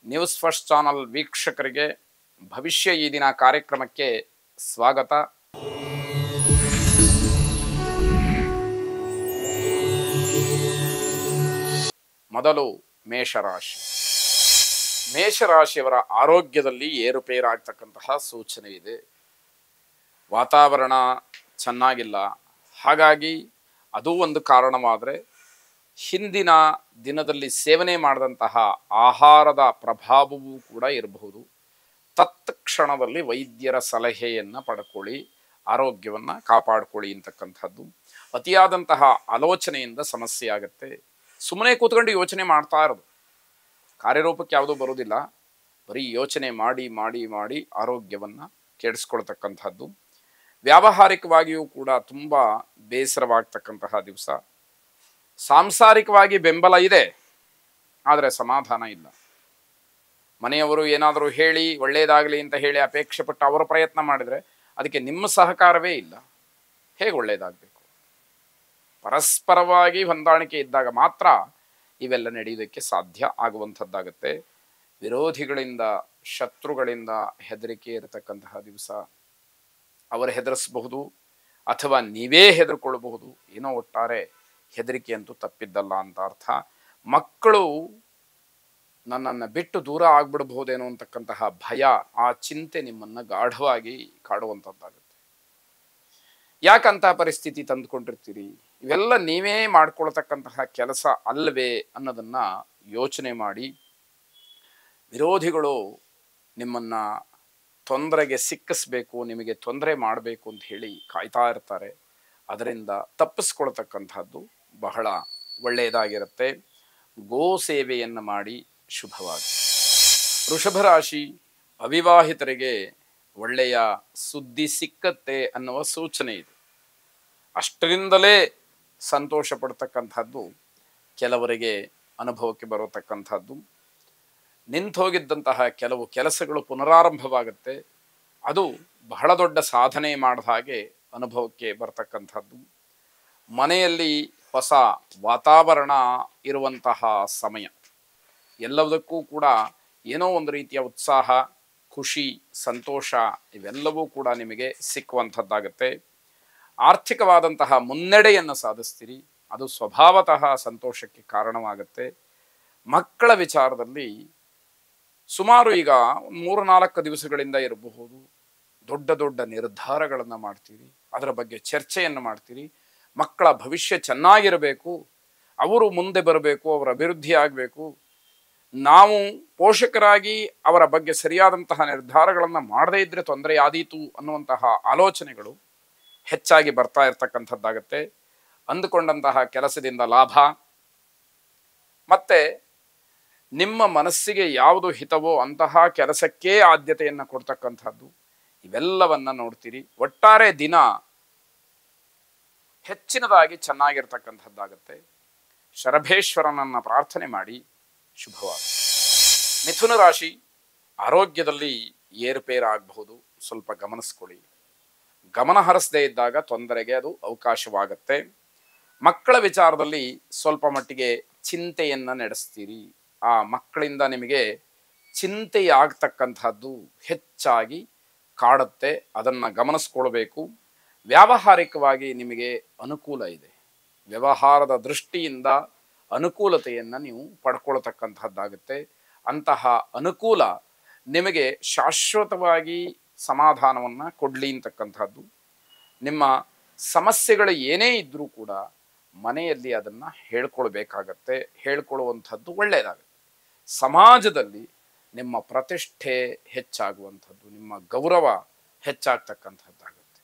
News first channel ವೀಕ್ಷಕರಿಗೆ ಭವಿಷ್ಯ ಈ ದಿನ ಕಾರ್ಯಕ್ರಮಕ್ಕೆ ಸ್ವಾಗತ. ಮೊದಲು ಮೇಷರಾಶಿ. ಮೇಷರಾಶಿಯವರ ಆರೋಗ್ಯದಲ್ಲಿ ಏರುಪೇರಾಗ್ತಕ್ಕಂತಹ ಸೂಚನೆ ಇದೆ. ವಾತಾವರಣ ಚೆನ್ನಾಗಿಲ್ಲ, ಹಾಗಾಗಿ ಅದು ಒಂದು ಕಾರಣವಾದರೆ ಹಿಂದಿನ ದಿನದಲ್ಲಿ ಸೇವನೆ ಮಾಡಿದಂತಹ ಆಹಾರದ ಪ್ರಭಾವವೂ ಕೂಡ ಇರಬಹುದು. ತತ್ಕ್ಷಣದಲ್ಲಿ ವೈದ್ಯರ ಸಲಹೆಯನ್ನು ಪಡ್ಕೊಳ್ಳಿ, ಆರೋಗ್ಯವನ್ನು ಕಾಪಾಡಿಕೊಳ್ಳಿ ಅಂತಕ್ಕಂಥದ್ದು. ಅತಿಯಾದಂತಹ ಆಲೋಚನೆಯಿಂದ ಸಮಸ್ಯೆ ಆಗುತ್ತೆ. ಸುಮ್ಮನೆ ಕೂತ್ಕೊಂಡು ಯೋಚನೆ ಮಾಡ್ತಾ ಇರೋದು, ಕಾರ್ಯರೂಪಕ್ಕೆ ಯಾವುದೂ ಬರೋದಿಲ್ಲ. ಬರೀ ಯೋಚನೆ ಮಾಡಿ ಮಾಡಿ ಮಾಡಿ ಆರೋಗ್ಯವನ್ನು ಕೆಡಿಸ್ಕೊಳ್ತಕ್ಕಂಥದ್ದು. ವ್ಯಾವಹಾರಿಕವಾಗಿಯೂ ಕೂಡ ತುಂಬ ಬೇಸರವಾಗ್ತಕ್ಕಂತಹ ದಿವಸ. ಸಾಂಸಾರಿಕವಾಗಿ ಬೆಂಬಲ ಇದೆ, ಆದರೆ ಸಮಾಧಾನ ಇಲ್ಲ. ಮನೆಯವರು ಏನಾದರೂ ಹೇಳಿ ಒಳ್ಳೆಯದಾಗಲಿ ಅಂತ ಹೇಳಿ ಅಪೇಕ್ಷೆ ಪಟ್ಟು ಅವರು ಪ್ರಯತ್ನ ಮಾಡಿದರೆ ಅದಕ್ಕೆ ನಿಮ್ಮ ಸಹಕಾರವೇ ಇಲ್ಲ. ಹೇಗೆ ಒಳ್ಳೆಯದಾಗಬೇಕು? ಪರಸ್ಪರವಾಗಿ ಹೊಂದಾಣಿಕೆ ಇದ್ದಾಗ ಮಾತ್ರ ಇವೆಲ್ಲ ನಡೆಯುವುದಕ್ಕೆ ಸಾಧ್ಯ ಆಗುವಂಥದ್ದಾಗತ್ತೆ. ವಿರೋಧಿಗಳಿಂದ, ಶತ್ರುಗಳಿಂದ ಹೆದರಿಕೆ ಇರತಕ್ಕಂತಹ ದಿವಸ. ಅವರು ಹೆದರಿಸಬಹುದು ಅಥವಾ ನೀವೇ ಹೆದರ್ಕೊಳ್ಬಹುದು. ಏನೋ ಒಟ್ಟಾರೆ ಹೆದರಿಕೆ ಅಂತೂ ತಪ್ಪಿದ್ದಲ್ಲ ಅಂತ ಅರ್ಥ. ಮಕ್ಕಳು ನನ್ನನ್ನು ಬಿಟ್ಟು ದೂರ ಆಗ್ಬಿಡ್ಬಹುದೇನೋ ಅಂತಕ್ಕಂತಹ ಭಯ, ಆ ಚಿಂತೆ ನಿಮ್ಮನ್ನು ಗಾಢವಾಗಿ ಕಾಡುವಂಥದ್ದಾಗುತ್ತೆ. ಯಾಕಂತಹ ಪರಿಸ್ಥಿತಿ ತಂದುಕೊಂಡಿರ್ತೀರಿ? ಇವೆಲ್ಲ ನೀವೇ ಮಾಡ್ಕೊಳ್ತಕ್ಕಂತಹ ಕೆಲಸ ಅಲ್ಲವೇ ಅನ್ನೋದನ್ನ ಯೋಚನೆ ಮಾಡಿ. ವಿರೋಧಿಗಳು ನಿಮ್ಮನ್ನು ತೊಂದರೆಗೆ ಸಿಕ್ಕಿಸ್ಬೇಕು, ನಿಮಗೆ ತೊಂದರೆ ಮಾಡಬೇಕು ಅಂತ ಹೇಳಿ ಕಾಯ್ತಾ ಇರ್ತಾರೆ. ಅದರಿಂದ ತಪ್ಪಿಸ್ಕೊಳ್ತಕ್ಕಂಥದ್ದು ಬಹಳ ಒಳ್ಳೆಯದಾಗಿರುತ್ತೆ. ಗೋ ಸೇವೆಯನ್ನು ಮಾಡಿ ಶುಭವಾಗಿ. ವೃಷಭ ರಾಶಿ. ಅವಿವಾಹಿತರಿಗೆ ಒಳ್ಳೆಯ ಸುದ್ದಿ ಸಿಕ್ಕತ್ತೆ ಅನ್ನುವ ಸೂಚನೆ ಇದೆ. ಅಷ್ಟರಿಂದಲೇ ಸಂತೋಷ ಪಡ್ತಕ್ಕಂಥದ್ದು ಕೆಲವರಿಗೆ ಅನುಭವಕ್ಕೆ ಬರತಕ್ಕಂಥದ್ದು. ನಿಂತೋಗಿದ್ದಂತಹ ಕೆಲವು ಕೆಲಸಗಳು ಪುನರಾರಂಭವಾಗುತ್ತೆ. ಅದು ಬಹಳ ದೊಡ್ಡ ಸಾಧನೆ ಮಾಡಿದ ಹಾಗೆ ಅನುಭವಕ್ಕೆ ಬರ್ತಕ್ಕಂಥದ್ದು. ಮನೆಯಲ್ಲಿ ಹೊಸ ವಾತಾವರಣ ಇರುವಂತಹ ಸಮಯ. ಎಲ್ಲದಕ್ಕೂ ಕೂಡ ಏನೋ ಒಂದು ರೀತಿಯ ಉತ್ಸಾಹ, ಖುಷಿ, ಸಂತೋಷ ಇವೆಲ್ಲವೂ ಕೂಡ ನಿಮಗೆ ಸಿಕ್ಕುವಂಥದ್ದಾಗತ್ತೆ. ಆರ್ಥಿಕವಾದಂತಹ ಮುನ್ನಡೆಯನ್ನು ಸಾಧಿಸ್ತೀರಿ. ಅದು ಸ್ವಭಾವತಃ ಸಂತೋಷಕ್ಕೆ ಕಾರಣವಾಗುತ್ತೆ. ಮಕ್ಕಳ ವಿಚಾರದಲ್ಲಿ ಸುಮಾರು ಈಗ 3-4 ದಿವಸಗಳಿಂದ ಇರಬಹುದು ದೊಡ್ಡ ದೊಡ್ಡ ನಿರ್ಧಾರಗಳನ್ನು ಮಾಡ್ತೀರಿ. ಅದರ ಬಗ್ಗೆ ಚರ್ಚೆಯನ್ನು ಮಾಡ್ತೀರಿ. ಮಕ್ಕಳ ಭವಿಷ್ಯ ಚೆನ್ನಾಗಿರಬೇಕು, ಅವರು ಮುಂದೆ ಬರಬೇಕು, ಅವರ ಅಭಿವೃದ್ಧಿ ಆಗಬೇಕು, ನಾವು ಪೋಷಕರಾಗಿ ಅವರ ಬಗ್ಗೆ ಸರಿಯಾದಂತಹ ನಿರ್ಧಾರಗಳನ್ನು ಮಾಡದೇ ಇದ್ದರೆ ತೊಂದರೆ ಆದೀತು ಅನ್ನುವಂತಹ ಆಲೋಚನೆಗಳು ಹೆಚ್ಚಾಗಿ ಬರ್ತಾ ಇರ್ತಕ್ಕಂಥದ್ದಾಗತ್ತೆ. ಅಂದುಕೊಂಡಂತಹ ಕೆಲಸದಿಂದ ಲಾಭ, ಮತ್ತೆ ನಿಮ್ಮ ಮನಸ್ಸಿಗೆ ಯಾವುದು ಹಿತವೋ ಅಂತಹ ಕೆಲಸಕ್ಕೇ ಆದ್ಯತೆಯನ್ನು ಕೊಡ್ತಕ್ಕಂಥದ್ದು. ಇವೆಲ್ಲವನ್ನ ನೋಡ್ತೀರಿ. ಒಟ್ಟಾರೆ ದಿನ ಹೆಚ್ಚಿನದಾಗಿ ಚೆನ್ನಾಗಿರ್ತಕ್ಕಂಥದ್ದಾಗತ್ತೆ. ಶರಭೇಶ್ವರನನ್ನ ಪ್ರಾರ್ಥನೆ ಮಾಡಿ ಶುಭವಾಗಿ. ಮಿಥುನ ರಾಶಿ. ಆರೋಗ್ಯದಲ್ಲಿ ಏರುಪೇರಾಗಬಹುದು, ಸ್ವಲ್ಪ ಗಮನಿಸ್ಕೊಳ್ಳಿ. ಗಮನ ಹರಿಸದೇ ಇದ್ದಾಗ ತೊಂದರೆಗೆ ಅದು ಅವಕಾಶವಾಗತ್ತೆ. ಮಕ್ಕಳ ವಿಚಾರದಲ್ಲಿ ಸ್ವಲ್ಪ ಮಟ್ಟಿಗೆ ಚಿಂತೆಯನ್ನು ನಡೆಸ್ತೀರಿ. ಆ ಮಕ್ಕಳಿಂದ ನಿಮಗೆ ಚಿಂತೆಯಾಗ್ತಕ್ಕಂಥದ್ದು ಹೆಚ್ಚಾಗಿ ಕಾಡುತ್ತೆ. ಅದನ್ನು ಗಮನಿಸ್ಕೊಳ್ಬೇಕು. ವ್ಯಾವಹಾರಿಕವಾಗಿ ನಿಮಗೆ ಅನುಕೂಲ ಇದೆ. ವ್ಯವಹಾರದ ದೃಷ್ಟಿಯಿಂದ ಅನುಕೂಲತೆಯನ್ನು ನೀವು ಪಡ್ಕೊಳ್ತಕ್ಕಂಥದ್ದಾಗುತ್ತೆ. ಅಂತಹ ಅನುಕೂಲ ನಿಮಗೆ ಶಾಶ್ವತವಾಗಿ ಸಮಾಧಾನವನ್ನು ಕೊಡಲಿ ಅಂತಕ್ಕಂಥದ್ದು. ನಿಮ್ಮ ಸಮಸ್ಯೆಗಳು ಏನೇ ಇದ್ದರೂ ಕೂಡ ಮನೆಯಲ್ಲಿ ಅದನ್ನು ಹೇಳ್ಕೊಳ್ಬೇಕಾಗತ್ತೆ. ಹೇಳ್ಕೊಳ್ಳುವಂಥದ್ದು ಒಳ್ಳೆಯದಾಗುತ್ತೆ. ಸಮಾಜದಲ್ಲಿ ನಿಮ್ಮ ಪ್ರತಿಷ್ಠೆ ಹೆಚ್ಚಾಗುವಂಥದ್ದು, ನಿಮ್ಮ ಗೌರವ ಹೆಚ್ಚಾಗ್ತಕ್ಕಂಥದ್ದಾಗುತ್ತೆ.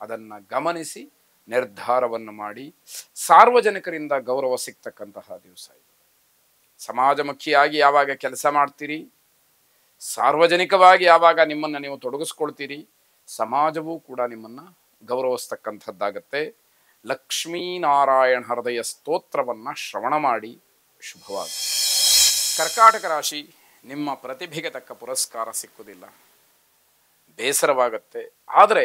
ಅದನ್ನು ಗಮನಿಸಿ ನಿರ್ಧಾರವನ್ನು ಮಾಡಿ. ಸಾರ್ವಜನಿಕರಿಂದ ಗೌರವ ಸಿಗ್ತಕ್ಕಂತಹ ದಿವಸ ಇದು. ಸಮಾಜಮುಖಿಯಾಗಿ ಯಾವಾಗ ಕೆಲಸ ಮಾಡ್ತೀರಿ, ಸಾರ್ವಜನಿಕವಾಗಿ ಯಾವಾಗ ನಿಮ್ಮನ್ನು ನೀವು ತೊಡಗಿಸ್ಕೊಳ್ತೀರಿ, ಸಮಾಜವೂ ಕೂಡ ನಿಮ್ಮನ್ನು ಗೌರವಿಸ್ತಕ್ಕಂಥದ್ದಾಗತ್ತೆ. ಲಕ್ಷ್ಮೀನಾರಾಯಣ ಹೃದಯ ಸ್ತೋತ್ರವನ್ನು ಶ್ರವಣ ಮಾಡಿ ಶುಭವಾಗಿ. ಕರ್ಕಾಟಕ ರಾಶಿ. ನಿಮ್ಮ ಪ್ರತಿಭೆಗೆ ತಕ್ಕ ಪುರಸ್ಕಾರ ಸಿಕ್ಕುವುದಿಲ್ಲ, ಬೇಸರವಾಗತ್ತೆ. ಆದರೆ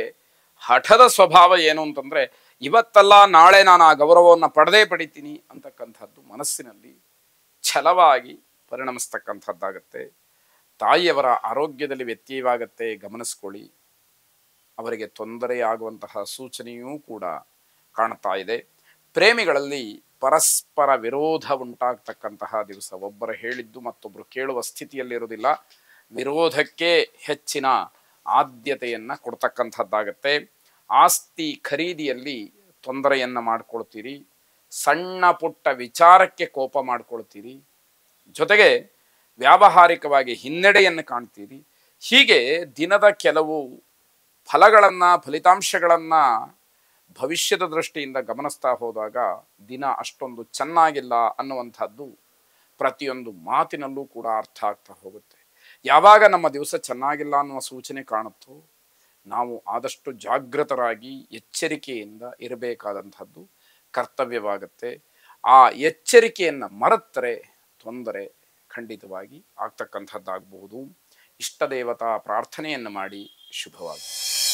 ಹಠದ ಸ್ವಭಾವ ಏನು ಅಂತಂದರೆ, ಇವತ್ತಲ್ಲ ನಾಳೆ ನಾನು ಆ ಗೌರವವನ್ನು ಪಡಿತೀನಿ ಅಂತಕ್ಕಂಥದ್ದು ಮನಸ್ಸಿನಲ್ಲಿ ಛಲವಾಗಿ ಪರಿಣಮಿಸ್ತಕ್ಕಂಥದ್ದಾಗತ್ತೆ. ತಾಯಿಯವರ ಆರೋಗ್ಯದಲ್ಲಿ ವ್ಯತ್ಯಯವಾಗತ್ತೆ, ಗಮನಿಸ್ಕೊಳ್ಳಿ. ಅವರಿಗೆ ತೊಂದರೆಯಾಗುವಂತಹ ಸೂಚನೆಯೂ ಕೂಡ ಕಾಣ್ತಾ ಇದೆ. ಪ್ರೇಮಿಗಳಲ್ಲಿ ಪರಸ್ಪರ ವಿರೋಧ ಉಂಟಾಗ್ತಕ್ಕಂತಹ ದಿವಸ. ಒಬ್ಬರು ಹೇಳಿದ್ದು ಮತ್ತೊಬ್ಬರು ಕೇಳುವ ಸ್ಥಿತಿಯಲ್ಲಿರುವುದಿಲ್ಲ. ವಿರೋಧಕ್ಕೆ ಹೆಚ್ಚಿನ ಆದ್ಯತೆಯನ್ನು ಕೊಡ್ತಕ್ಕಂಥದ್ದಾಗತ್ತೆ. ಆಸ್ತಿ ಖರೀದಿಯಲ್ಲಿ ತೊಂದರೆಯನ್ನು ಮಾಡ್ಕೊಳ್ತೀರಿ. ಸಣ್ಣ ಪುಟ್ಟ ವಿಚಾರಕ್ಕೆ ಕೋಪ ಮಾಡ್ಕೊಳ್ತೀರಿ. ಜೊತೆಗೆ ವ್ಯಾವಹಾರಿಕವಾಗಿ ಹಿನ್ನಡೆಯನ್ನು ಕಾಣ್ತೀರಿ. ಹೀಗೆ ದಿನದ ಕೆಲವು ಫಲಿತಾಂಶಗಳನ್ನು ಭವಿಷ್ಯದ ದೃಷ್ಟಿಯಿಂದ ಗಮನಿಸ್ತಾ ಹೋದಾಗ ದಿನ ಅಷ್ಟೊಂದು ಚೆನ್ನಾಗಿಲ್ಲ ಅನ್ನುವಂಥದ್ದು ಪ್ರತಿಯೊಂದು ಮಾತಿನಲ್ಲೂ ಕೂಡ ಅರ್ಥ ಆಗ್ತಾ ಹೋಗುತ್ತೆ. ಯಾವಾಗ ನಮ್ಮ ದಿವಸ ಚೆನ್ನಾಗಿಲ್ಲ ಅನ್ನುವ ಸೂಚನೆ ಕಾಣುತ್ತೋ ನಾವು ಆದಷ್ಟು ಜಾಗೃತರಾಗಿ ಎಚ್ಚರಿಕೆಯಿಂದ ಇರಬೇಕಾದಂಥದ್ದು ಕರ್ತವ್ಯವಾಗುತ್ತೆ. ಆ ಎಚ್ಚರಿಕೆಯನ್ನು ಮರೆತರೆ ತೊಂದರೆ ಖಂಡಿತವಾಗಿ ಆಗ್ತಕ್ಕಂಥದ್ದಾಗಬಹುದು. ಇಷ್ಟ ದೇವತಾ ಪ್ರಾರ್ಥನೆಯನ್ನು ಮಾಡಿ. ಶುಭವಾಗಿ.